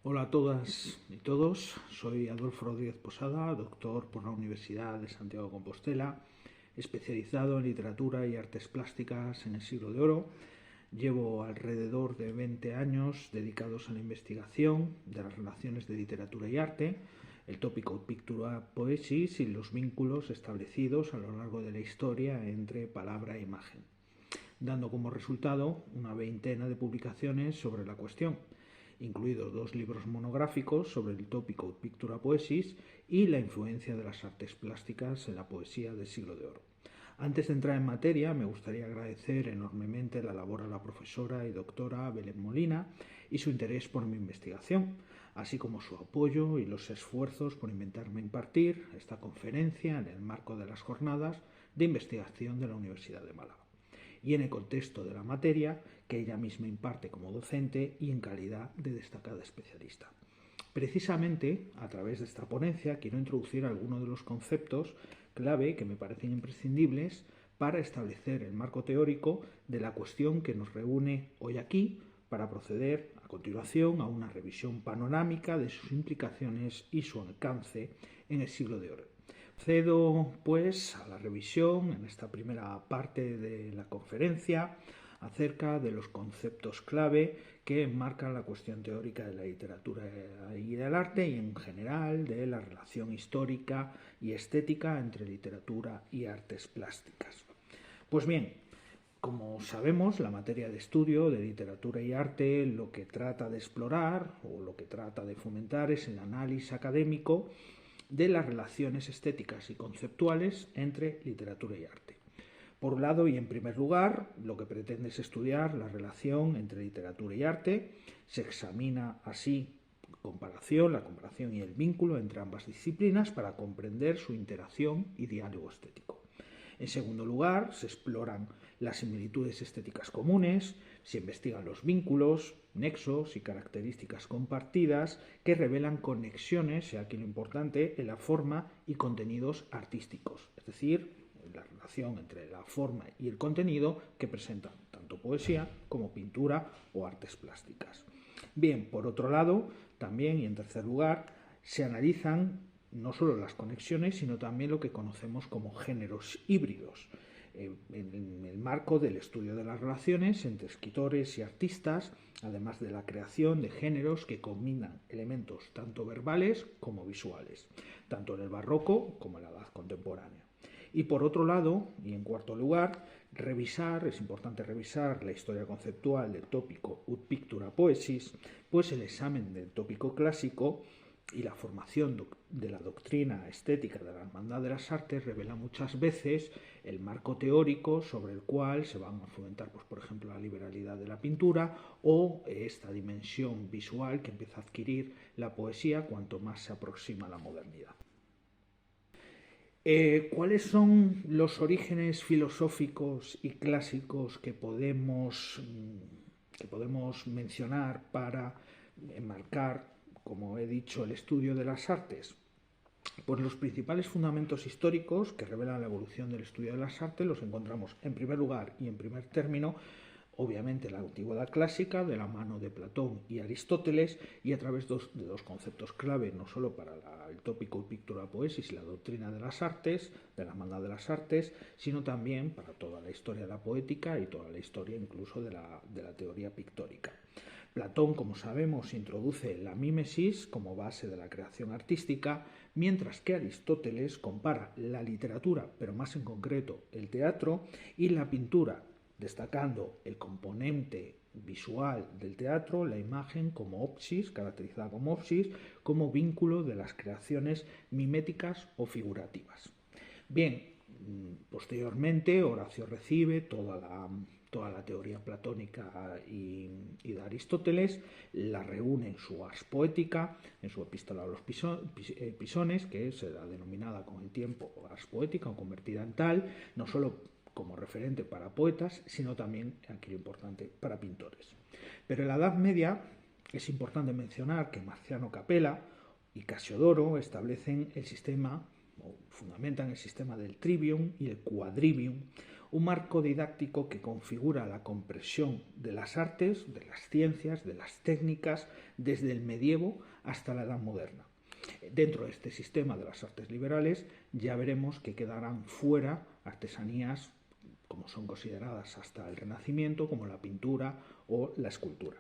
Hola a todas y todos, soy Adolfo Rodríguez Posada, doctor por la Universidad de Santiago de Compostela, especializado en literatura y artes plásticas en el siglo de oro. Llevo alrededor de 20 años dedicados a la investigación de las relaciones de literatura y arte, el tópico Pictura Poesis y los vínculos establecidos a lo largo de la historia entre palabra e imagen, dando como resultado una veintena de publicaciones sobre la cuestión, incluidos 2 libros monográficos sobre el tópico Pictura Poesis y la influencia de las artes plásticas en la poesía del siglo de oro. Antes de entrar en materia, me gustaría agradecer enormemente la labor a la profesora y doctora Belén Molina y su interés por mi investigación, así como su apoyo y los esfuerzos por invitarme a impartir esta conferencia en el marco de las jornadas de investigación de la Universidad de Málaga y en el contexto de la materia que ella misma imparte como docente y en calidad de destacada especialista. Precisamente, a través de esta ponencia, quiero introducir algunos de los conceptos clave que me parecen imprescindibles para establecer el marco teórico de la cuestión que nos reúne hoy aquí, para proceder a continuación a una revisión panorámica de sus implicaciones y su alcance en el siglo de oro. Procedo, pues, a la revisión en esta primera parte de la conferencia acerca de los conceptos clave que enmarcan la cuestión teórica de la literatura y del arte y, en general, de la relación histórica y estética entre literatura y artes plásticas. Pues bien, como sabemos, la materia de estudio de literatura y arte lo que trata de explorar o lo que trata de fomentar es el análisis académico de las relaciones estéticas y conceptuales entre literatura y arte. Por un lado, y en primer lugar, lo que pretende es estudiar la relación entre literatura y arte. Se examina así la comparación y el vínculo entre ambas disciplinas para comprender su interacción y diálogo estético. En segundo lugar, se exploran las similitudes estéticas comunes, se investigan los vínculos, nexos y características compartidas que revelan conexiones, y aquí lo importante, en la forma y contenidos artísticos, es decir, la relación entre la forma y el contenido que presentan tanto poesía como pintura o artes plásticas. Bien, por otro lado, también y en tercer lugar, se analizan no solo las conexiones, sino también lo que conocemos como géneros híbridos, en el marco del estudio de las relaciones entre escritores y artistas, además de la creación de géneros que combinan elementos tanto verbales como visuales, tanto en el barroco como en la edad contemporánea. Y por otro lado, y en cuarto lugar, es importante revisar la historia conceptual del tópico Ut Pictura Poesis, pues el examen del tópico clásico y la formación de la doctrina estética de la Hermandad de las Artes revela muchas veces el marco teórico sobre el cual se van a fomentar, pues, por ejemplo, la liberalidad de la pintura o esta dimensión visual que empieza a adquirir la poesía cuanto más se aproxima a la modernidad. ¿Cuáles son los orígenes filosóficos y clásicos que podemos mencionar para enmarcar, como he dicho, el estudio de las artes? Pues los principales fundamentos históricos que revelan la evolución del estudio de las artes los encontramos en primer lugar y en primer término, obviamente, la antigüedad clásica de la mano de Platón y Aristóteles, y a través de dos conceptos clave, no solo para el tópico Pictura Poesis y la doctrina de las artes, de la hermandad de las artes, sino también para toda la historia de la poética y toda la historia incluso de la teoría pictórica. Platón, como sabemos, introduce la mímesis como base de la creación artística, mientras que Aristóteles compara la literatura, pero más en concreto el teatro, y la pintura, destacando el componente visual del teatro, la imagen como opsis, caracterizada como opsis, como vínculo de las creaciones miméticas o figurativas. Bien, posteriormente Horacio recibe toda la teoría platónica y de Aristóteles, la reúne en su Ars Poética, en su epístola a los Pisones, que será denominada con el tiempo Ars Poética o convertida en tal, no solo como referente para poetas, sino también, aquí lo importante, para pintores. Pero en la Edad Media es importante mencionar que Marciano Capella y Casiodoro establecen el sistema, o fundamentan el sistema del trivium y el quadrivium, un marco didáctico que configura la comprensión de las artes, de las ciencias, de las técnicas, desde el medievo hasta la Edad Moderna. Dentro de este sistema de las artes liberales ya veremos que quedarán fuera artesanías como son consideradas hasta el Renacimiento, como la pintura o la escultura.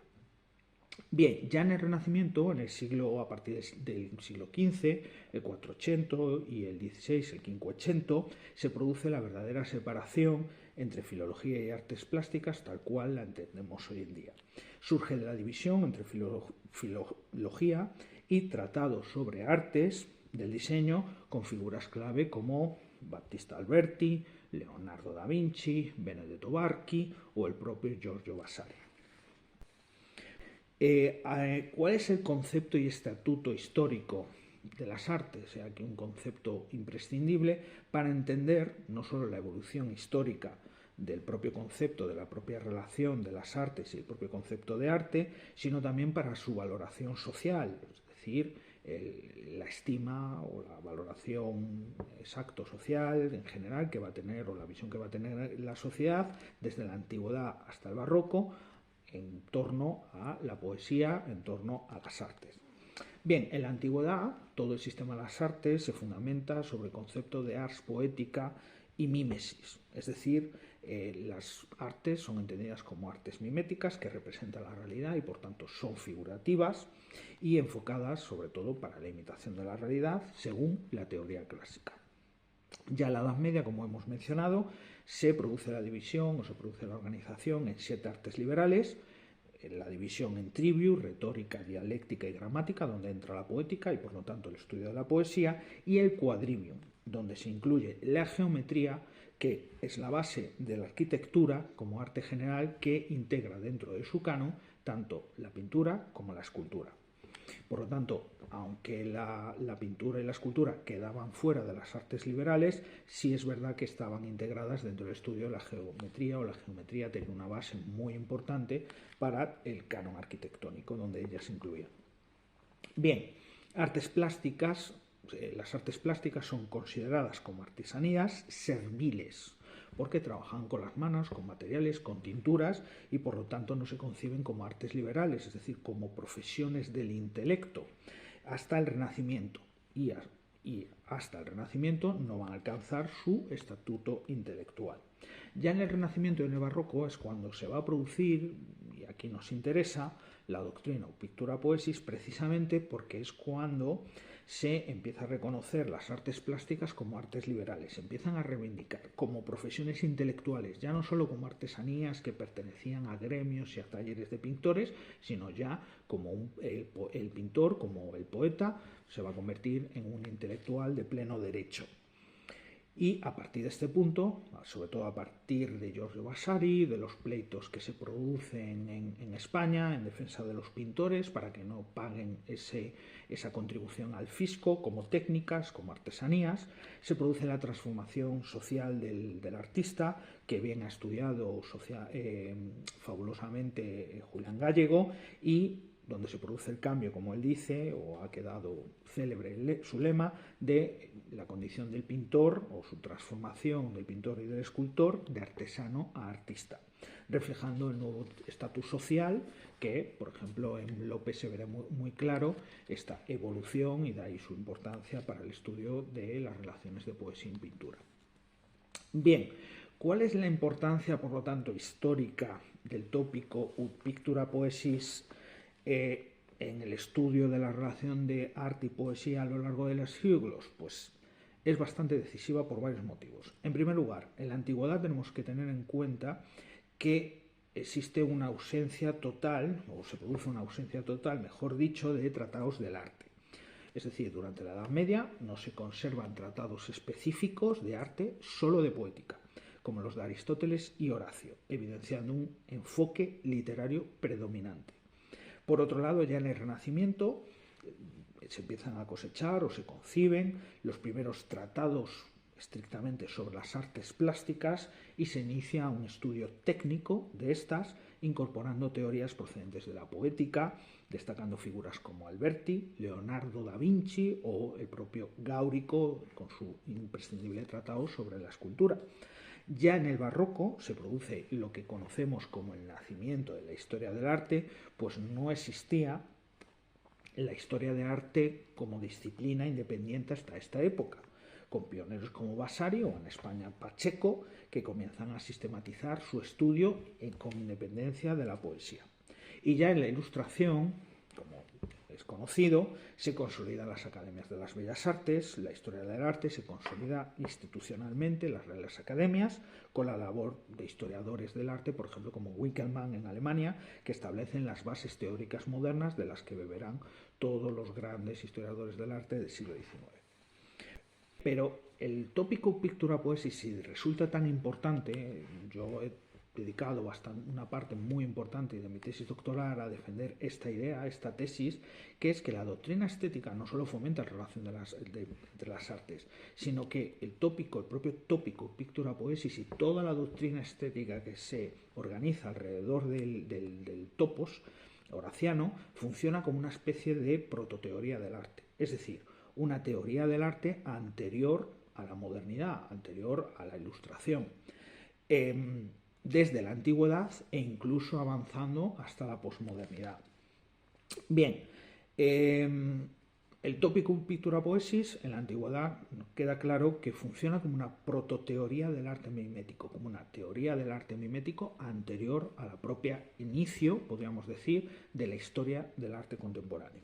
Bien, ya en el Renacimiento, a partir del siglo XV, el 400 y el XVI, el 500, se produce la verdadera separación entre filología y artes plásticas tal cual la entendemos hoy en día. Surge la división entre filología y tratados sobre artes del diseño con figuras clave como Battista Alberti, Leonardo da Vinci, Benedetto Barchi o el propio Giorgio Vasari. ¿Cuál es el concepto y estatuto histórico de las artes? Aquí un concepto imprescindible para entender no solo la evolución histórica del propio concepto, de la propia relación de las artes y el propio concepto de arte, sino también para su valoración social, es decir, la estima o la valoración exacto social en general que va a tener, o la visión que va a tener la sociedad desde la antigüedad hasta el barroco, en torno a la poesía, en torno a las artes. Bien, en la antigüedad todo el sistema de las artes se fundamenta sobre el concepto de ars poética y mímesis, es decir, las artes son entendidas como artes miméticas que representan la realidad y por tanto son figurativas y enfocadas sobre todo para la imitación de la realidad según la teoría clásica. Ya en la Edad Media, como hemos mencionado, se produce la división o se produce la organización en 7 artes liberales, la división en trivium, retórica, dialéctica y gramática, donde entra la poética y por lo tanto el estudio de la poesía, y el quadrivium, donde se incluye la geometría, que es la base de la arquitectura como arte general que integra dentro de su canon tanto la pintura como la escultura. Por lo tanto, aunque la pintura y la escultura quedaban fuera de las artes liberales, sí es verdad que estaban integradas dentro del estudio de la geometría, o la geometría tenía una base muy importante para el canon arquitectónico, donde ellas se incluían. Bien, artes plásticas. Las artes plásticas son consideradas como artesanías serviles, porque trabajan con las manos, con materiales, con tinturas y por lo tanto no se conciben como artes liberales, es decir, como profesiones del intelecto, hasta el Renacimiento. Y hasta el Renacimiento no van a alcanzar su estatuto intelectual. Ya en el Renacimiento y en el Barroco es cuando se va a producir, y aquí nos interesa, la doctrina o pictura poesis, precisamente porque es cuando se empieza a reconocer las artes plásticas como artes liberales, se empiezan a reivindicar como profesiones intelectuales, ya no solo como artesanías que pertenecían a gremios y a talleres de pintores, sino ya como el pintor, como el poeta, se va a convertir en un intelectual de pleno derecho. Y a partir de este punto, sobre todo a partir de Giorgio Vasari, de los pleitos que se producen en España en defensa de los pintores para que no paguen esa contribución al fisco como técnicas, como artesanías, se produce la transformación social del artista, que bien ha estudiado fabulosamente Julián Gallego, y donde se produce el cambio, como él dice, o ha quedado célebre su lema, de la condición del pintor o su transformación del pintor y del escultor de artesano a artista, reflejando el nuevo estatus social que, por ejemplo, en Lope se verá muy claro esta evolución y de ahí su importancia para el estudio de las relaciones de poesía y pintura. Bien, ¿cuál es la importancia, por lo tanto, histórica del tópico ut pictura poesis en el estudio de la relación de arte y poesía a lo largo de los siglos? Pues es bastante decisiva por varios motivos. En primer lugar, en la antigüedad tenemos que tener en cuenta que existe una ausencia total, o se produce una ausencia total, mejor dicho, de tratados del arte. Es decir, durante la Edad Media no se conservan tratados específicos de arte, solo de poética, como los de Aristóteles y Horacio, evidenciando un enfoque literario predominante. Por otro lado, ya en el Renacimiento se empiezan a cosechar o se conciben los primeros tratados estrictamente sobre las artes plásticas y se inicia un estudio técnico de estas, incorporando teorías procedentes de la poética, destacando figuras como Alberti, Leonardo da Vinci o el propio Gáurico con su imprescindible tratado sobre la escultura. Ya en el barroco se produce lo que conocemos como el nacimiento de la historia del arte, pues no existía la historia del arte como disciplina independiente hasta esta época, con pioneros como Vasari o en España Pacheco, que comienzan a sistematizar su estudio con independencia de la poesía. Y ya en la Ilustración, como es conocido, se consolidan las academias de las bellas artes, la historia del arte se consolida institucionalmente, las reales academias, con la labor de historiadores del arte, por ejemplo, como Winckelmann en Alemania, que establecen las bases teóricas modernas de las que beberán todos los grandes historiadores del arte del siglo XIX. Pero el tópico Pictura Poesis, si resulta tan importante, yo he dedicado una parte muy importante de mi tesis doctoral a defender esta idea, esta tesis, que es que la doctrina estética no solo fomenta la relación entre las artes, sino que el propio tópico Pictura Poesis y toda la doctrina estética que se organiza alrededor del topos horaciano funciona como una especie de prototeoría del arte. Es decir, una teoría del arte anterior a la modernidad, anterior a la Ilustración, desde la antigüedad e incluso avanzando hasta la posmodernidad. Bien, el tópico Pictura Poesis en la antigüedad queda claro que funciona como una prototeoría del arte mimético, como una teoría del arte mimético anterior a la propia inicio, podríamos decir, de la historia del arte contemporáneo.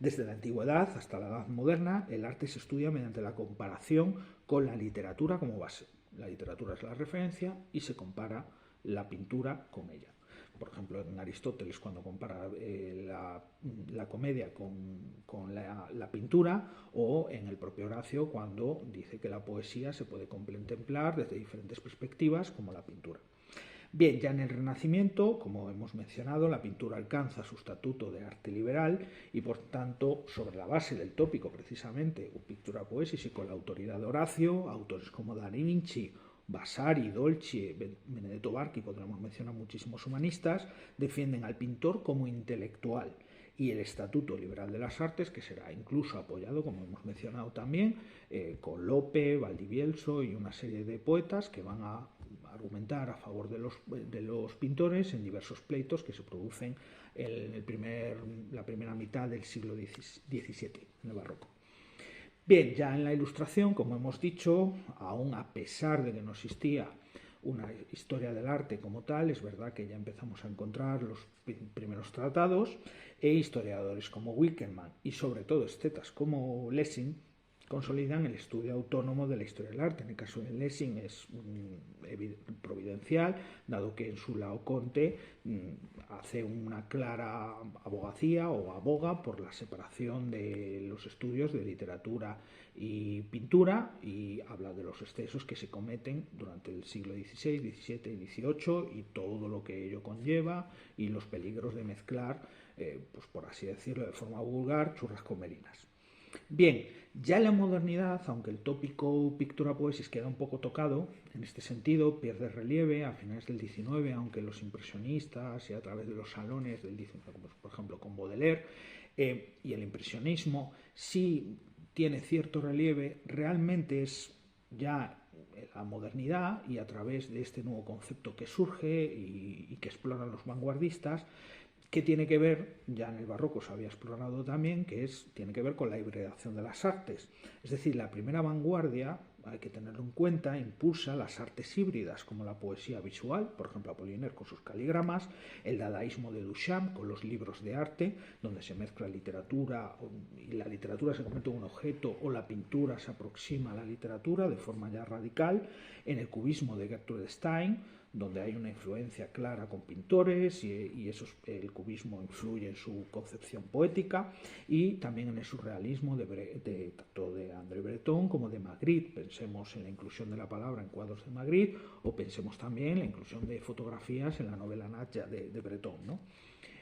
Desde la antigüedad hasta la edad moderna, el arte se estudia mediante la comparación con la literatura como base. La literatura es la referencia y se compara la pintura con ella. Por ejemplo, en Aristóteles, cuando compara la comedia con la pintura, o en el propio Horacio, cuando dice que la poesía se puede contemplar desde diferentes perspectivas, como la pintura. Bien, ya en el Renacimiento, como hemos mencionado, la pintura alcanza su estatuto de arte liberal y, por tanto, sobre la base del tópico, precisamente, o Pictura Poesis, y con la autoridad de Horacio, autores como Da Vinci, Vasari, Dolci, Benedetto Barchi, podríamos mencionar muchísimos humanistas, defienden al pintor como intelectual, y el Estatuto Liberal de las Artes, que será incluso apoyado, como hemos mencionado también, con Lope, Valdivielso y una serie de poetas que van a argumentar a favor de los pintores en diversos pleitos que se producen en la primera mitad del siglo XVII, en el barroco. Bien, ya en la Ilustración, como hemos dicho, aún a pesar de que no existía una historia del arte como tal, es verdad que ya empezamos a encontrar los primeros tratados, e historiadores como Winckelmann y sobre todo estetas como Lessing consolidan el estudio autónomo de la historia del arte. En el caso de Lessing es providencial, dado que en su Laoconte hace una clara abogacía o aboga por la separación de los estudios de literatura y pintura, y habla de los excesos que se cometen durante el siglo XVI, XVII y XVIII y todo lo que ello conlleva, y los peligros de mezclar, pues por así decirlo de forma vulgar, churras con merinas. Bien, ya en la modernidad, aunque el tópico Pictura Poesis queda un poco tocado, en este sentido pierde relieve a finales del XIX, aunque los impresionistas y a través de los salones del XIX, como por ejemplo con Baudelaire, y el impresionismo sí tiene cierto relieve, realmente es ya la modernidad, y a través de este nuevo concepto que surge y que exploran los vanguardistas, que tiene que ver, ya en el barroco se había explorado también, tiene que ver con la hibridación de las artes. Es decir, la primera vanguardia, hay que tenerlo en cuenta, impulsa las artes híbridas, como la poesía visual, por ejemplo Apollinaire con sus caligramas, el dadaísmo de Duchamp con los libros de arte, donde se mezcla literatura, y la literatura se convierte en un objeto, o la pintura se aproxima a la literatura de forma ya radical, en el cubismo de Gertrude Stein, donde hay una influencia clara con pintores, y el cubismo influye en su concepción poética, y también en el surrealismo tanto de André Breton como de Magritte. Pensemos en la inclusión de la palabra en cuadros de Magritte, o pensemos también en la inclusión de fotografías en la novela Nadja de Breton, ¿no?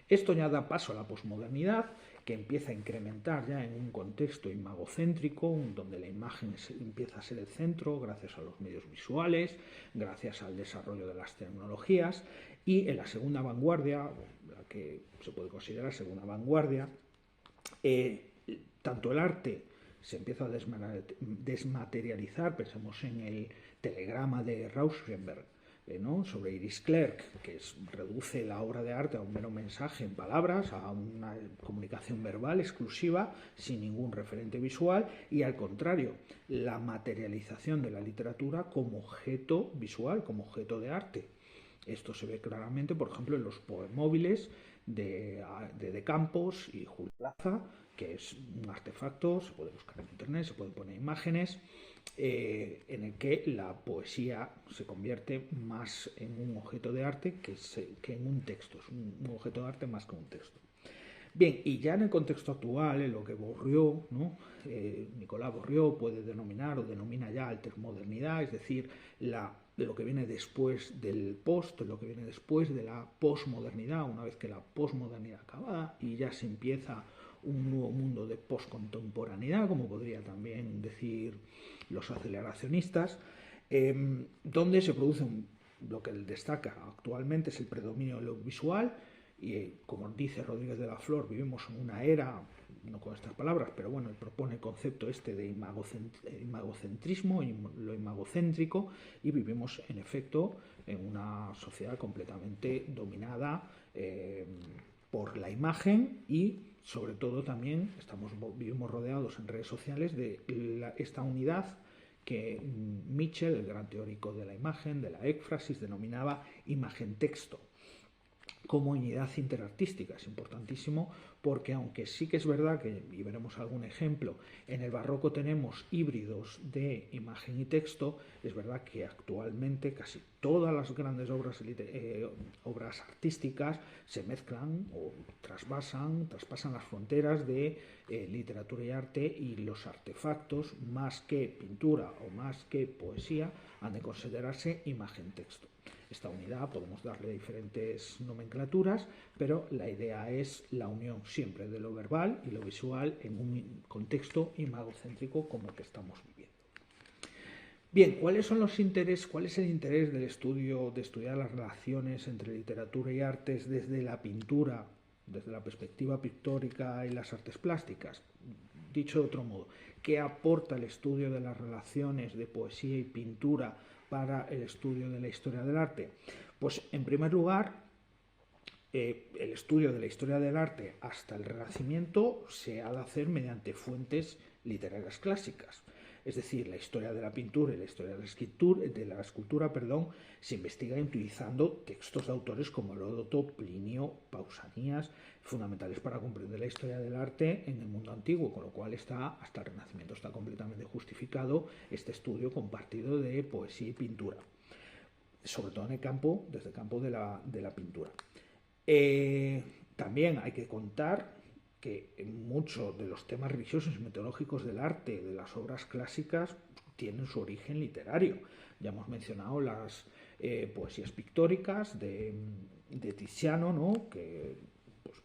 Esto ya da paso a la posmodernidad, que empieza a incrementar ya en un contexto imagocéntrico, donde la imagen empieza a ser el centro gracias a los medios visuales, gracias al desarrollo de las tecnologías, y en la segunda vanguardia, la que se puede considerar segunda vanguardia, tanto el arte se empieza a desmaterializar. Pensemos en el telegrama de Rauschenberg, ¿no? Sobre Iris Clerc, que reduce la obra de arte a un mero mensaje en palabras, a una comunicación verbal exclusiva, sin ningún referente visual, y al contrario, la materialización de la literatura como objeto visual, como objeto de arte. Esto se ve claramente, por ejemplo, en los poemóviles de Campos y Julio Plaza, que es un artefacto, se puede buscar en internet, se pueden poner imágenes, en el que la poesía se convierte más en un objeto de arte que en un texto, es un objeto de arte más que un texto. Bien, y ya en el contexto actual, en lo que Bourriaud, ¿no? Nicolas Bourriaud puede denominar o denomina ya altermodernidad, es decir, lo que viene después del post, lo que viene después de la posmodernidad, una vez que la posmodernidad acaba y ya se empieza un nuevo mundo de poscontemporaneidad, como podría también decir los aceleracionistas, donde se produce lo que él destaca actualmente es el predominio de lo visual. Y como dice Rodríguez de la Flor, vivimos en una era, no con estas palabras, pero bueno, él propone el concepto de imagocentrismo, lo imagocéntrico, y vivimos en efecto en una sociedad completamente dominada por la imagen y sobre todo también vivimos rodeados en redes sociales de esta unidad que Mitchell, el gran teórico de la imagen, de la éfrasis, denominaba imagen-texto como unidad interartística. Es importantísimo porque aunque sí que es verdad que, y veremos algún ejemplo, en el barroco tenemos híbridos de imagen y texto, es verdad que actualmente casi todas las grandes obras artísticas se mezclan o traspasan las fronteras de literatura y arte, y los artefactos, más que pintura o más que poesía, han de considerarse imagen-texto. Esta unidad podemos darle diferentes nomenclaturas, pero la idea es la unión siempre de lo verbal y lo visual en un contexto imagocéntrico como el que estamos viviendo. Bien, ¿cuál es el interés del estudio, de estudiar las relaciones entre literatura y artes desde la pintura, desde la perspectiva pictórica y las artes plásticas? Dicho de otro modo, ¿qué aporta el estudio de las relaciones de poesía y pintura para el estudio de la historia del arte? Pues en primer lugar, el estudio de la historia del arte hasta el Renacimiento se ha de hacer mediante fuentes literarias clásicas. Es decir, la historia de la pintura y la historia de la escultura, se investiga utilizando textos de autores como Heródoto, Plinio, Pausanias, fundamentales para comprender la historia del arte en el mundo antiguo, con lo cual hasta el Renacimiento está completamente justificado este estudio compartido de poesía y pintura, sobre todo desde el campo de la pintura. También hay que contar que muchos de los temas religiosos y mitológicos del arte de las obras clásicas tienen su origen literario. Ya hemos mencionado las poesías pictóricas de Tiziano, ¿no?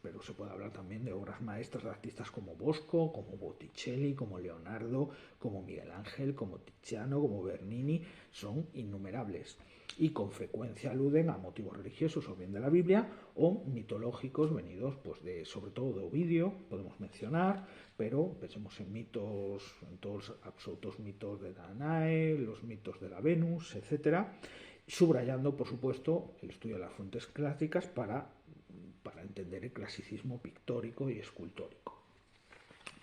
Pero se puede hablar también de obras maestras de artistas como Bosco, como Botticelli, como Leonardo, como Miguel Ángel, como Tiziano, como Bernini. Son innumerables y con frecuencia aluden a motivos religiosos o bien de la Biblia o mitológicos venidos sobre todo de Ovidio, podemos mencionar, pero pensemos en mitos, en todos los absolutos mitos de Danae, los mitos de la Venus, etcétera, subrayando por supuesto el estudio de las fuentes clásicas para entender el clasicismo pictórico y escultórico.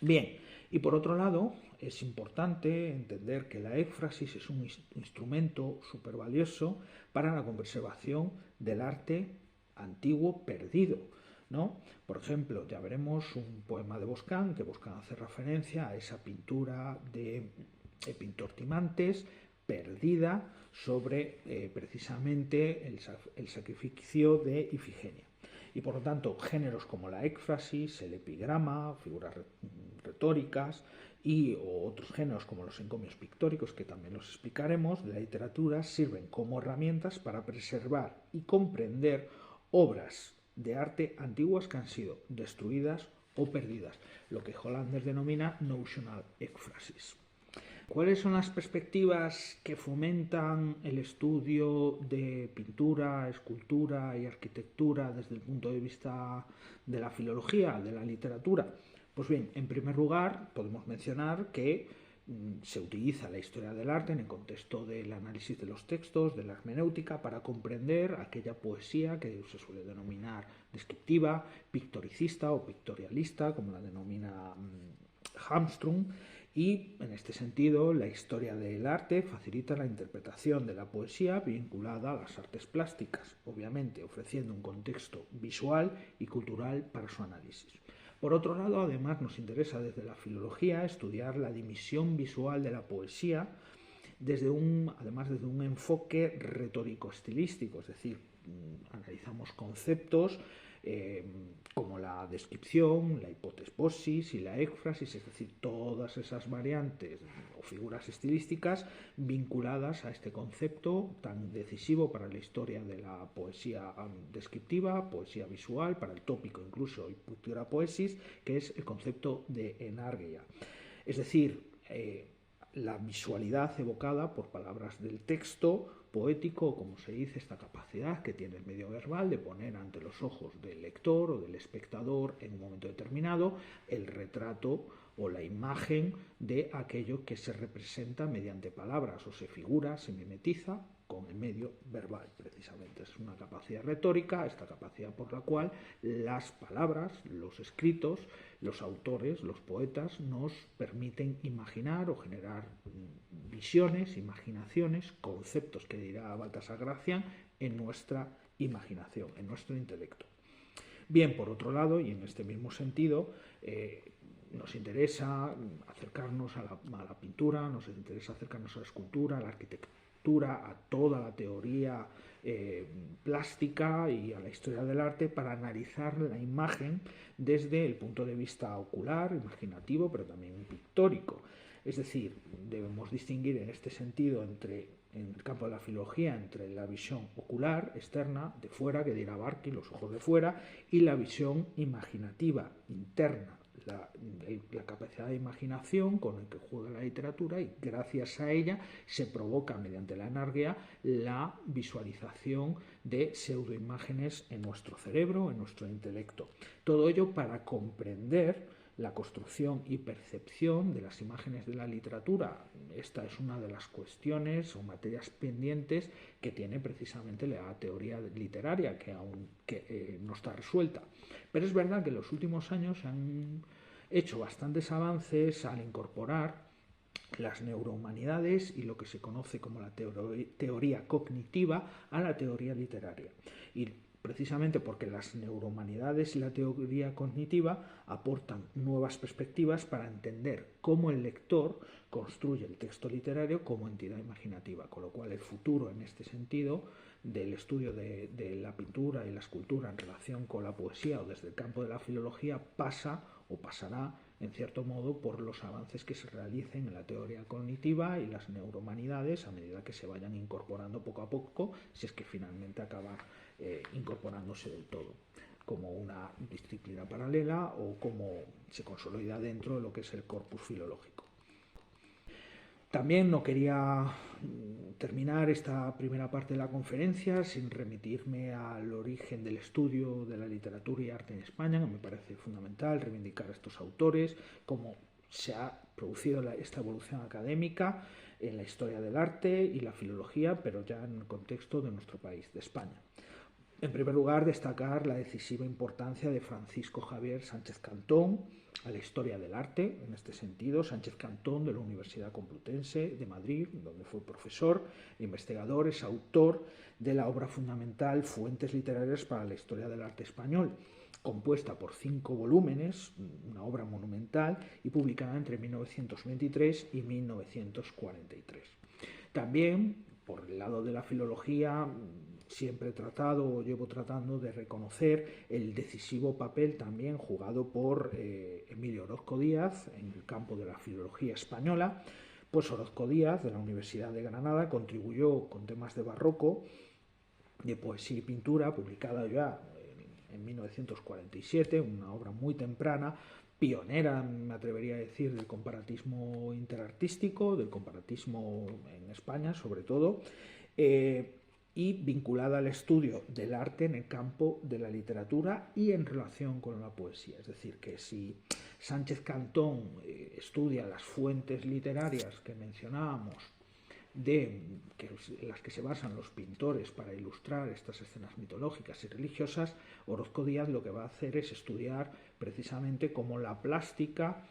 Bien, y por otro lado, es importante entender que la éfrasis es un instrumento súper valioso para la conservación del arte antiguo perdido, ¿no? Por ejemplo, ya veremos un poema de Boscán, que Boscán hace referencia a esa pintura de pintor Timantes perdida sobre precisamente el sacrificio de Ifigenia. Y por lo tanto, géneros como la éfrasis, el epigrama, figuras retóricas y otros géneros como los encomios pictóricos, que también los explicaremos, de la literatura sirven como herramientas para preservar y comprender obras de arte antiguas que han sido destruidas o perdidas, lo que Hollander denomina notional éfrasis. ¿Cuáles son las perspectivas que fomentan el estudio de pintura, escultura y arquitectura desde el punto de vista de la filología, de la literatura? Pues bien, en primer lugar, podemos mencionar que se utiliza la historia del arte en el contexto del análisis de los textos, de la hermenéutica, para comprender aquella poesía que se suele denominar descriptiva, pictoricista o pictorialista, como la denomina Hamstrung, y en este sentido la historia del arte facilita la interpretación de la poesía vinculada a las artes plásticas, obviamente ofreciendo un contexto visual y cultural para su análisis. Por otro lado, además nos interesa desde la filología estudiar la dimisión visual de la poesía desde un enfoque retórico-estilístico, es decir, analizamos conceptos como la descripción, la hipoteposis y la éfrasis, es decir, todas esas variantes o figuras estilísticas vinculadas a este concepto tan decisivo para la historia de la poesía descriptiva, poesía visual, para el tópico incluso y pictura poesis, que es el concepto de enargia. Es decir, la visualidad evocada por palabras del texto poético, como se dice, esta capacidad que tiene el medio verbal de poner ante los ojos del lector o del espectador en un momento determinado el retrato o la imagen de aquello que se representa mediante palabras o se figura, se mimetiza con el medio verbal, precisamente. Es una capacidad retórica, esta capacidad por la cual las palabras, los escritos, los autores, los poetas nos permiten imaginar o generar visiones, imaginaciones, conceptos que dirá Baltasar Gracián en nuestra imaginación, en nuestro intelecto. Bien, por otro lado, y en este mismo sentido, nos interesa acercarnos a la pintura, nos interesa acercarnos a la escultura, a la arquitectura, a toda la teoría plástica y a la historia del arte para analizar la imagen desde el punto de vista ocular, imaginativo, pero también pictórico. Es decir, debemos distinguir en este sentido en el campo de la filología entre la visión ocular, externa, de fuera, que dirá Barthes, los ojos de fuera, y la visión imaginativa, interna, la capacidad de imaginación con la que juega la literatura, y gracias a ella se provoca mediante la enargia la visualización de pseudoimágenes en nuestro cerebro, en nuestro intelecto. Todo ello para comprender la construcción y percepción de las imágenes de la literatura. Esta es una de las cuestiones o materias pendientes que tiene precisamente la teoría literaria, que aún no está resuelta. Pero es verdad que en los últimos años se han hecho bastantes avances al incorporar las neurohumanidades y lo que se conoce como la teoría cognitiva a la teoría literaria. Y precisamente porque las neurohumanidades y la teoría cognitiva aportan nuevas perspectivas para entender cómo el lector construye el texto literario como entidad imaginativa, con lo cual el futuro en este sentido del estudio de la pintura y la escultura en relación con la poesía o desde el campo de la filología pasa o pasará en cierto modo por los avances que se realicen en la teoría cognitiva y las neurohumanidades a medida que se vayan incorporando poco a poco, si es que finalmente acaba incorporándose del todo como una disciplina paralela o como se consolida dentro de lo que es el corpus filológico. También no quería terminar esta primera parte de la conferencia sin remitirme al origen del estudio de la literatura y arte en España, que me parece fundamental reivindicar a estos autores, cómo se ha producido esta evolución académica en la historia del arte y la filología, pero ya en el contexto de nuestro país, de España. En primer lugar, destacar la decisiva importancia de Francisco Javier Sánchez Cantón a la historia del arte. En este sentido, Sánchez Cantón, de la Universidad Complutense de Madrid, donde fue profesor e investigador, es autor de la obra fundamental Fuentes literarias para la historia del arte español, compuesta por 5 volúmenes, una obra monumental y publicada entre 1923 y 1943. También, por el lado de la filología, siempre he tratado o llevo tratando de reconocer el decisivo papel también jugado por Emilio Orozco Díaz en el campo de la filología española. Pues Orozco Díaz, de la Universidad de Granada, contribuyó con temas de barroco, de poesía y pintura, publicada ya en 1947, una obra muy temprana, pionera, me atrevería a decir, del comparatismo interartístico, del comparatismo en España sobre todo, y vinculada al estudio del arte en el campo de la literatura y en relación con la poesía. Es decir, que si Sánchez Cantón estudia las fuentes literarias que mencionábamos, las que se basan los pintores para ilustrar estas escenas mitológicas y religiosas, Orozco Díaz lo que va a hacer es estudiar precisamente cómo la plástica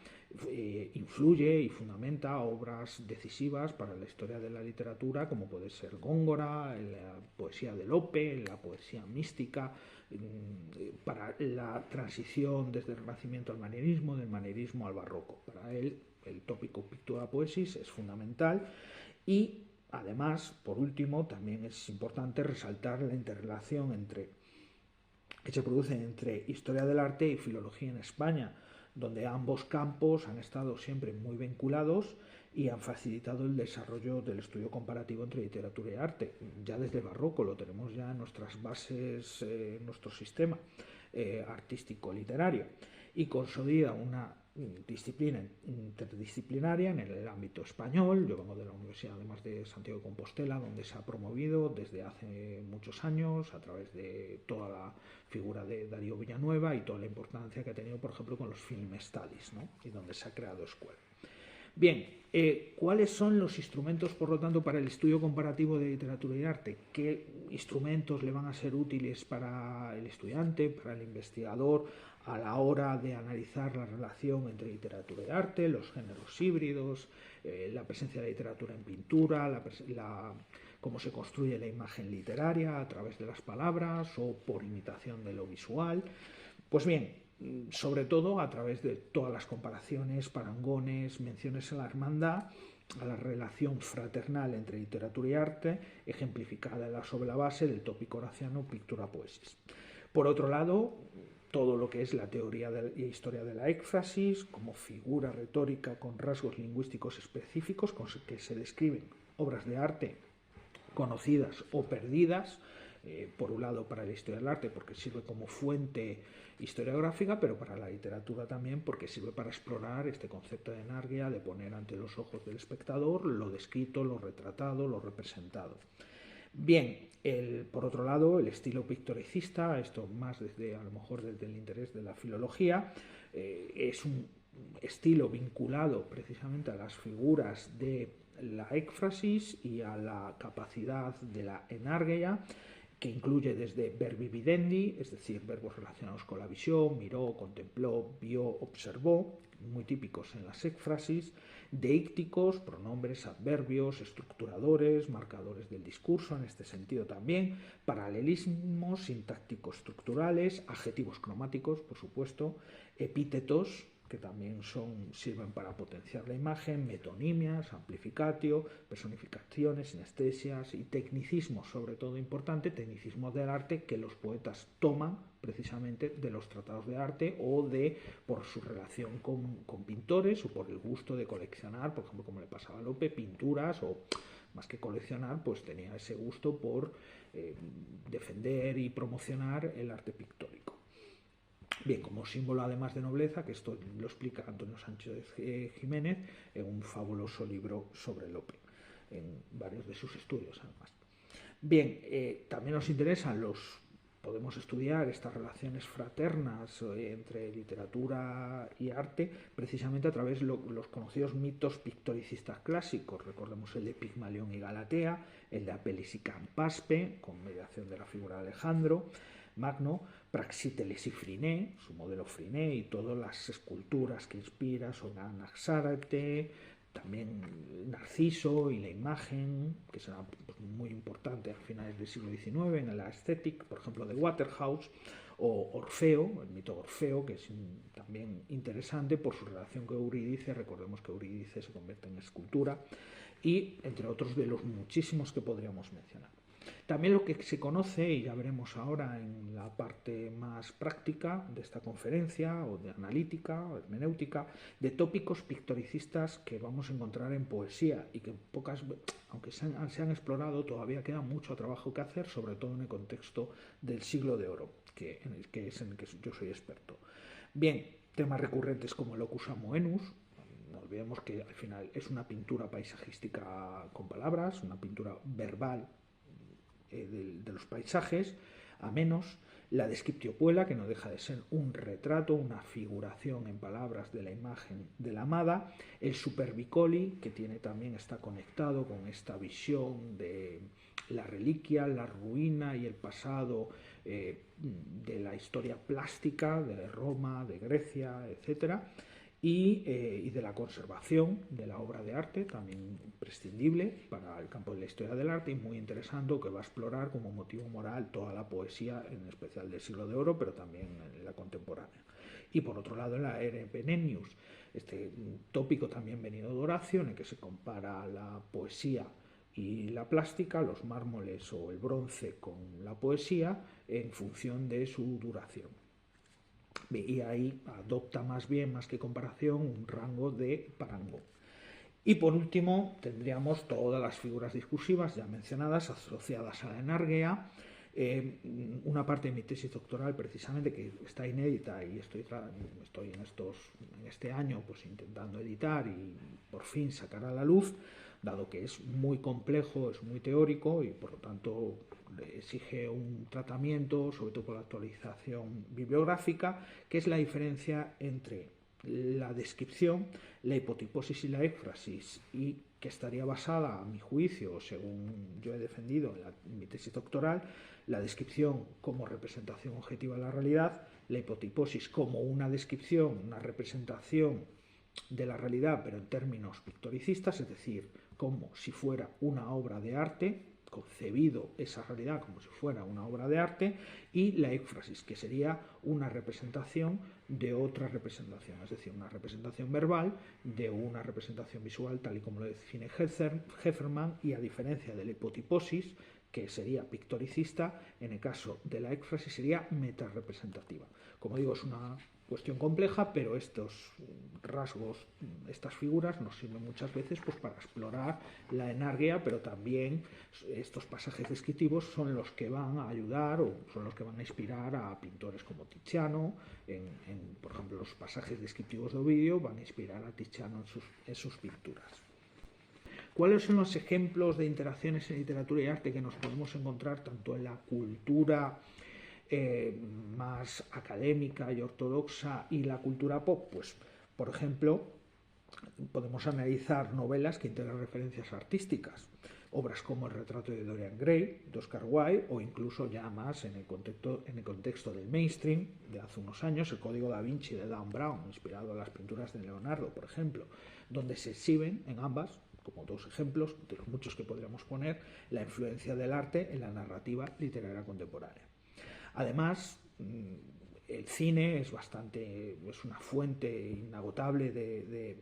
influye y fundamenta obras decisivas para la historia de la literatura, como puede ser Góngora, la poesía de Lope, la poesía mística, para la transición desde el Renacimiento al manierismo, del manierismo al barroco. Para él, el tópico Pictura Poesis es fundamental. Y además, por último, también es importante resaltar la interrelación que se produce entre historia del arte y filología en España, donde ambos campos han estado siempre muy vinculados y han facilitado el desarrollo del estudio comparativo entre literatura y arte. Ya desde el barroco lo tenemos ya en nuestras bases, nuestro sistema artístico-literario, y consolida una disciplina interdisciplinaria en el ámbito español. Yo vengo de la Universidad además de Santiago de Compostela, donde se ha promovido desde hace muchos años a través de toda la figura de Darío Villanueva y toda la importancia que ha tenido, por ejemplo, con los film studies, ¿no? Y donde se ha creado escuela. Bien, ¿cuáles son los instrumentos, por lo tanto, para el estudio comparativo de literatura y arte? ¿Qué instrumentos le van a ser útiles para el estudiante, para el investigador, a la hora de analizar la relación entre literatura y arte, los géneros híbridos, la presencia de literatura en pintura, cómo se construye la imagen literaria a través de las palabras o por imitación de lo visual? Pues bien, sobre todo a través de todas las comparaciones, parangones, menciones a la hermandad, a la relación fraternal entre literatura y arte, ejemplificada sobre la base del tópico horaciano Pictura Poesis. Por otro lado, todo lo que es la teoría y historia de la éfrasis como figura retórica con rasgos lingüísticos específicos con que se describen obras de arte conocidas o perdidas, por un lado para la historia del arte porque sirve como fuente historiográfica, pero para la literatura también porque sirve para explorar este concepto de enargia, de poner ante los ojos del espectador lo descrito, lo retratado, lo representado. Bien, por otro lado, el estilo pictoricista, esto más a lo mejor desde el interés de la filología, es un estilo vinculado precisamente a las figuras de la éfrasis y a la capacidad de la enargeia, que incluye desde verbi videndi, es decir, verbos relacionados con la visión, miró, contempló, vio, observó, muy típicos en las éfrasis, deícticos, pronombres, adverbios, estructuradores, marcadores del discurso, en este sentido también, paralelismos sintácticos estructurales, adjetivos cromáticos, por supuesto, epítetos, que también sirven para potenciar la imagen, metonimias, amplificatio, personificaciones, sinestesias y tecnicismos, sobre todo importante, tecnicismos del arte que los poetas toman precisamente de los tratados de arte o por su relación con pintores o por el gusto de coleccionar, por ejemplo, como le pasaba a Lope, pinturas, o más que coleccionar, pues tenía ese gusto por defender y promocionar el arte pictórico. Bien, como símbolo además de nobleza, que esto lo explica Antonio Sánchez Jiménez en un fabuloso libro sobre Lope, en varios de sus estudios además. Bien, también nos interesan podemos estudiar estas relaciones fraternas entre literatura y arte precisamente a través de los conocidos mitos pictoricistas clásicos. Recordemos el de Pigmalión y Galatea, el de Apeles y Campaspe, con mediación de la figura de Alejandro Magno, Praxíteles y Friné, su modelo Friné, y todas las esculturas que inspira sobre Anaxárate, también Narciso y la imagen, que será muy importante a finales del siglo XIX en la estética, por ejemplo, de Waterhouse, o Orfeo, el mito de Orfeo, que es también interesante por su relación con Eurídice. Recordemos que Eurídice se convierte en escultura, y entre otros de los muchísimos que podríamos mencionar. También lo que se conoce, y ya veremos ahora en la parte más práctica de esta conferencia, o de analítica, o hermenéutica, de tópicos pictoricistas que vamos a encontrar en poesía y que aunque se han explorado, todavía queda mucho trabajo que hacer, sobre todo en el contexto del siglo de oro, en el que yo soy experto. Bien, temas recurrentes como el locus amoenus. No olvidemos que al final es una pintura paisajística con palabras, una pintura verbal de los paisajes. a menos, la descriptiopuela, que no deja de ser un retrato, una figuración en palabras de la imagen de la amada, el superbicoli, que también está conectado con esta visión de la reliquia, la ruina y el pasado de la historia plástica de Roma, de Grecia, etcétera, y de la conservación de la obra de arte, también imprescindible para el campo de la historia del arte y muy interesante, que va a explorar como motivo moral toda la poesía, en especial del siglo de oro, pero también en la contemporánea. Y por otro lado, la Ere Penennius, este tópico también venido de Horacio, en el que se compara la poesía y la plástica, los mármoles o el bronce con la poesía, en función de su duración. Y ahí adopta más que comparación, un rango de parangón. Y por último tendríamos todas las figuras discursivas ya mencionadas asociadas a la energía. Una parte de mi tesis doctoral precisamente, que está inédita y estoy en este año pues intentando editar y por fin sacar a la luz, dado que es muy complejo, es muy teórico y por lo tanto exige un tratamiento, sobre todo por la actualización bibliográfica, que es la diferencia entre la descripción, la hipotiposis y la éfrasis, y que estaría basada, a mi juicio, según yo he defendido en mi tesis doctoral, la descripción como representación objetiva de la realidad, la hipotiposis como una descripción, una representación de la realidad, pero en términos pictoricistas, es decir, como si fuera una obra de arte, concebido esa realidad como si fuera una obra de arte, y la éfrasis, que sería una representación de otra representación, es decir, una representación verbal de una representación visual, tal y como lo define Hefferman, y a diferencia de la hipotiposis, que sería pictoricista, en el caso de la éfrasis sería metarepresentativa. Como digo, es una cuestión compleja, pero estos rasgos, estas figuras nos sirven muchas veces pues para explorar la energía, pero también estos pasajes descriptivos son los que van a ayudar o son los que van a inspirar a pintores como Tiziano. Por ejemplo, los pasajes descriptivos de Ovidio van a inspirar a Tiziano en sus pinturas. ¿Cuáles son los ejemplos de interacciones en literatura y arte que nos podemos encontrar tanto en la cultura más académica y ortodoxa y la cultura pop? Pues, por ejemplo, podemos analizar novelas que integran referencias artísticas, obras como El retrato de Dorian Gray, de Oscar Wilde, o incluso ya más en el contexto del mainstream de hace unos años, El Código da Vinci de Dan Brown, inspirado en las pinturas de Leonardo, por ejemplo, donde se exhiben en ambas, como dos ejemplos de los muchos que podríamos poner, la influencia del arte en la narrativa literaria contemporánea. Además, el cine es una fuente inagotable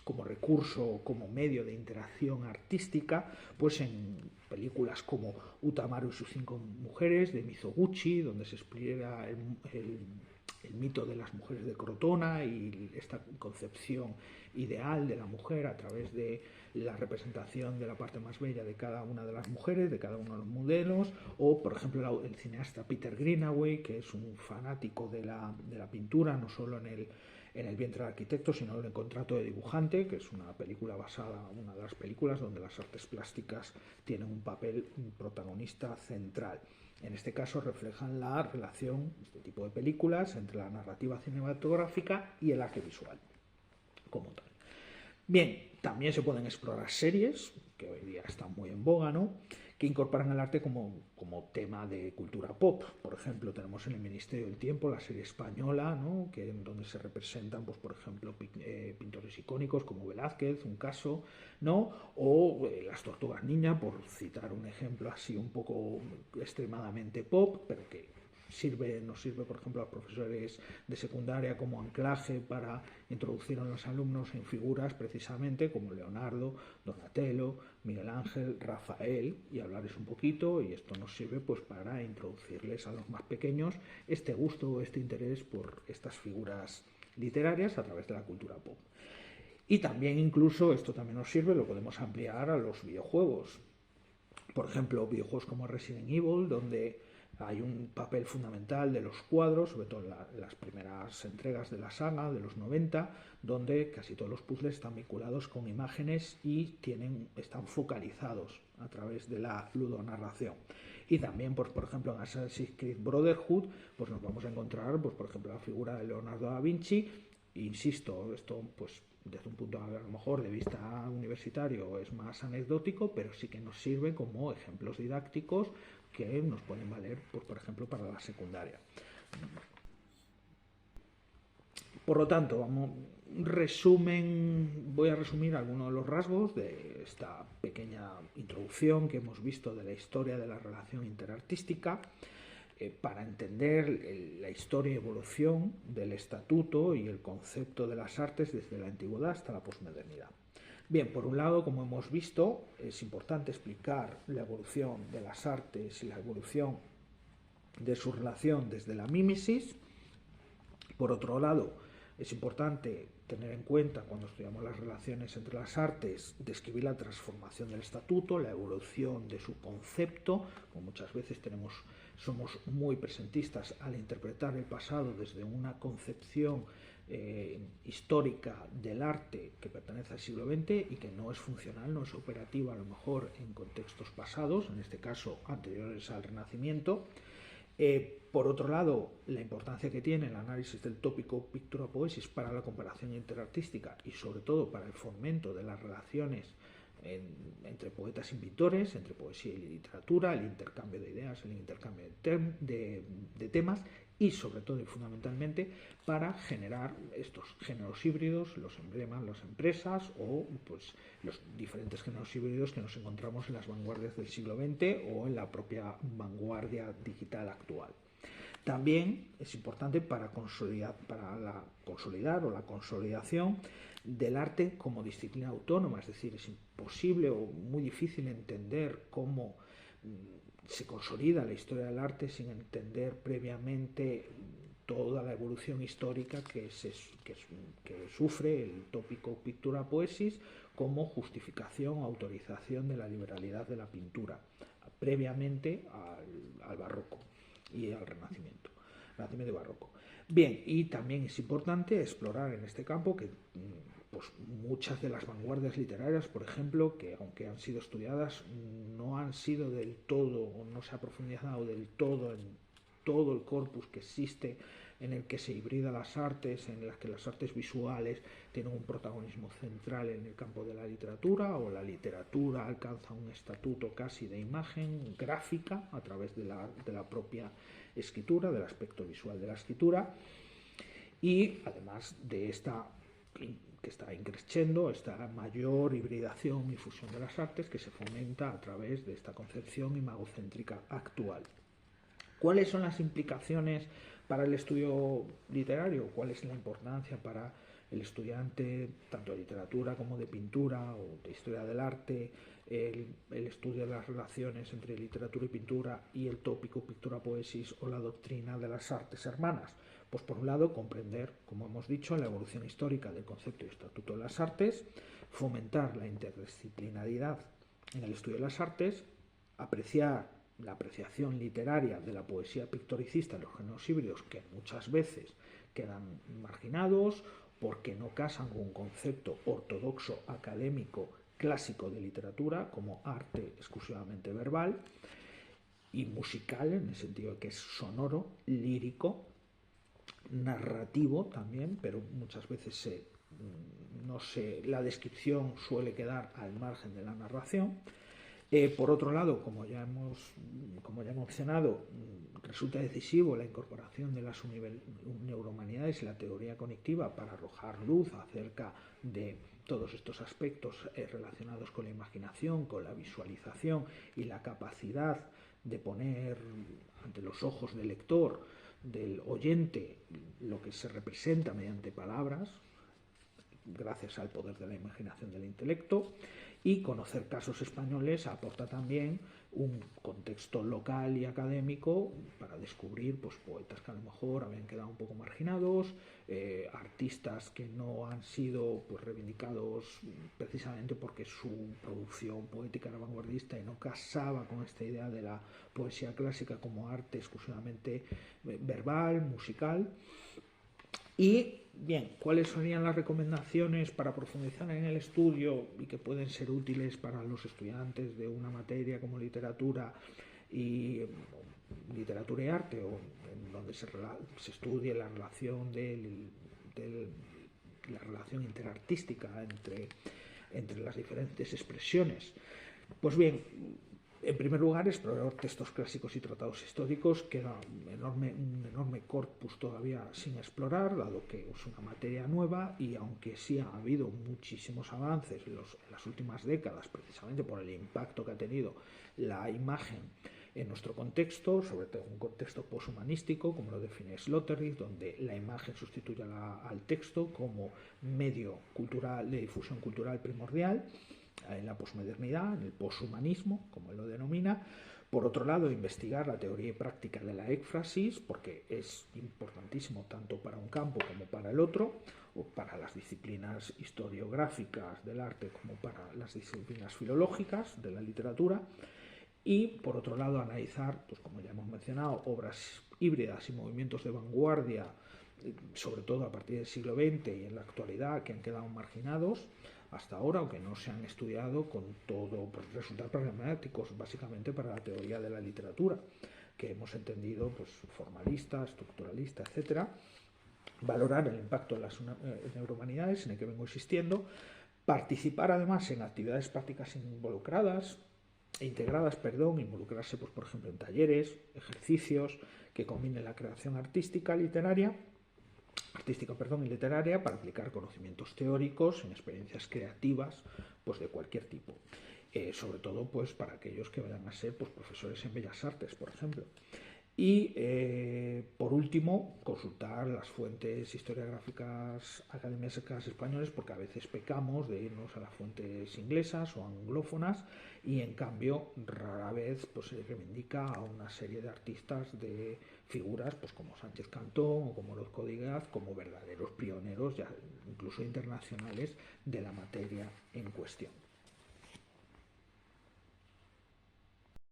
como recurso, como medio de interacción artística, pues en películas como Utamaru y sus 5 mujeres, de Mizoguchi, donde se explica el mito de las mujeres de Crotona y esta concepción ideal de la mujer a través de la representación de la parte más bella de cada una de las mujeres, de cada uno de los modelos, o por ejemplo el cineasta Peter Greenaway, que es un fanático de la pintura, no solo en el vientre del arquitecto, sino en el contrato de dibujante, que es una película una de las películas donde las artes plásticas tienen un papel protagonista central. En este caso reflejan la relación, este tipo de películas, entre la narrativa cinematográfica y el arte visual como tal. Bien, también se pueden explorar series, que hoy día están muy en boga, ¿no?, que incorporan el arte como tema de cultura pop. Por ejemplo, tenemos en el Ministerio del Tiempo la serie española, ¿no?, donde se representan, pues, por ejemplo, pintores icónicos como Velázquez, un caso, ¿no?, o Las Tortugas Ninja, por citar un ejemplo así un poco extremadamente pop, pero que nos sirve, por ejemplo, a los profesores de secundaria como anclaje para introducir a los alumnos en figuras precisamente como Leonardo, Donatello, Miguel Ángel, Rafael, y hablarles un poquito, y esto nos sirve pues para introducirles a los más pequeños este gusto, este interés por estas figuras literarias a través de la cultura pop. Y también incluso esto también nos sirve, lo podemos ampliar a los videojuegos. Por ejemplo, videojuegos como Resident Evil, donde hay un papel fundamental de los cuadros, sobre todo en las primeras entregas de la saga, de los 90, donde casi todos los puzzles están vinculados con imágenes y están focalizados a través de la ludonarración. Y también, pues, por ejemplo, en Assassin's Creed Brotherhood, pues nos vamos a encontrar, pues, por ejemplo, la figura de Leonardo da Vinci. Insisto, esto, pues, desde un punto a lo mejor de vista universitario es más anecdótico, pero sí que nos sirve como ejemplos didácticos que nos pueden valer, pues, por ejemplo, para la secundaria. Por lo tanto, voy a resumir algunos de los rasgos de esta pequeña introducción que hemos visto de la historia de la relación interartística, para entender la historia y evolución del estatuto y el concepto de las artes desde la antigüedad hasta la posmodernidad. Bien, por un lado, como hemos visto, es importante explicar la evolución de las artes y la evolución de su relación desde la mímesis. Por otro lado, es importante tener en cuenta, cuando estudiamos las relaciones entre las artes, describir la transformación del estatuto, la evolución de su concepto, como muchas veces somos muy presentistas al interpretar el pasado desde una concepción histórica del arte que pertenece al siglo XX y que no es funcional, no es operativa a lo mejor en contextos pasados, en este caso anteriores al Renacimiento. Por otro lado, la importancia que tiene el análisis del tópico pictura-poesis para la comparación interartística y sobre todo para el fomento de las relaciones entre poetas y pintores, entre poesía y literatura, el intercambio de ideas, el intercambio de temas y sobre todo y fundamentalmente para generar estos géneros híbridos, los emblemas, las empresas o pues los diferentes géneros híbridos que nos encontramos en las vanguardias del siglo XX o en la propia vanguardia digital actual. También es importante para consolidar o la consolidación del arte como disciplina autónoma, es decir, es imposible o muy difícil entender cómo se consolida la historia del arte sin entender previamente toda la evolución histórica que sufre el tópico pictura-poesis como justificación o autorización de la liberalidad de la pintura previamente al barroco y al Renacimiento y barroco. Bien, y también es importante explorar en este campo que pues muchas de las vanguardias literarias, por ejemplo, que aunque han sido estudiadas, no han sido del todo, o no se ha profundizado del todo en todo el corpus que existe en el que se hibrida las artes, en las que las artes visuales tienen un protagonismo central en el campo de la literatura, o la literatura alcanza un estatuto casi de imagen gráfica a través de la propia escritura, del aspecto visual de la escritura, y además de esta que está increciendo, esta mayor hibridación y fusión de las artes que se fomenta a través de esta concepción imagocéntrica actual. ¿Cuáles son las implicaciones para el estudio literario? ¿Cuál es la importancia para el estudiante tanto de literatura como de pintura o de historia del arte, el estudio de las relaciones entre literatura y pintura y el tópico pictura-poesis o la doctrina de las artes hermanas? Pues por un lado, comprender, como hemos dicho, la evolución histórica del concepto y estatuto de las artes, fomentar la interdisciplinaridad en el estudio de las artes, apreciar la apreciación literaria de la poesía pictoricista en los géneros híbridos, que muchas veces quedan marginados porque no casan con un concepto ortodoxo, académico, clásico de literatura, como arte exclusivamente verbal y musical, en el sentido de que es sonoro, lírico, narrativo también, pero muchas veces la descripción suele quedar al margen de la narración. Por otro lado, como ya he mencionado, resulta decisivo la incorporación de las neurohumanidades y la teoría cognitiva para arrojar luz acerca de todos estos aspectos relacionados con la imaginación, con la visualización y la capacidad de poner ante los ojos del lector, del oyente, lo que se representa mediante palabras, gracias al poder de la imaginación del intelecto. Y conocer casos españoles aporta también un contexto local y académico para descubrir pues, poetas que a lo mejor habían quedado un poco marginados, artistas que no han sido pues, reivindicados precisamente porque su producción poética era vanguardista y no casaba con esta idea de la poesía clásica como arte exclusivamente verbal, musical. Y bien, ¿cuáles serían las recomendaciones para profundizar en el estudio y que pueden ser útiles para los estudiantes de una materia como literatura y literatura y arte, o en donde se estudie la relación la relación interartística entre las diferentes expresiones. Pues bien, en primer lugar, explorar textos clásicos y tratados históricos, queda un enorme corpus todavía sin explorar, dado que es una materia nueva, y aunque sí ha habido muchísimos avances en las últimas décadas, precisamente por el impacto que ha tenido la imagen en nuestro contexto, sobre todo un contexto poshumanístico, como lo define Sloterdijk, donde la imagen sustituye al texto como medio cultural de difusión cultural primordial, en la posmodernidad, en el poshumanismo, como él lo denomina. Por otro lado, investigar la teoría y práctica de la éfrasis, porque es importantísimo tanto para un campo como para el otro, o para las disciplinas historiográficas del arte como para las disciplinas filológicas de la literatura. Y, por otro lado, analizar, pues como ya hemos mencionado, obras híbridas y movimientos de vanguardia, sobre todo a partir del siglo XX y en la actualidad, que han quedado marginados hasta ahora, aunque no se han estudiado con todo, pues resultar problemáticos básicamente para la teoría de la literatura, que hemos entendido pues formalista, estructuralista, etcétera. Valorar el impacto de las neurohumanidades, en el que vengo insistiendo, participar además en actividades prácticas integradas, involucrarse, pues, por ejemplo, en talleres, ejercicios que combinen la creación artística y literaria para aplicar conocimientos teóricos en experiencias creativas, pues, de cualquier tipo. Sobre todo, pues, para aquellos que vayan a ser, pues, profesores en Bellas Artes, por ejemplo. Y, por último, consultar las fuentes historiográficas académicas españolas, porque a veces pecamos de irnos a las fuentes inglesas o anglófonas, y en cambio rara vez pues, se reivindica a una serie de artistas, de figuras pues, como Sánchez Cantón o como Orozco Díaz, como verdaderos pioneros, ya incluso internacionales, de la materia en cuestión.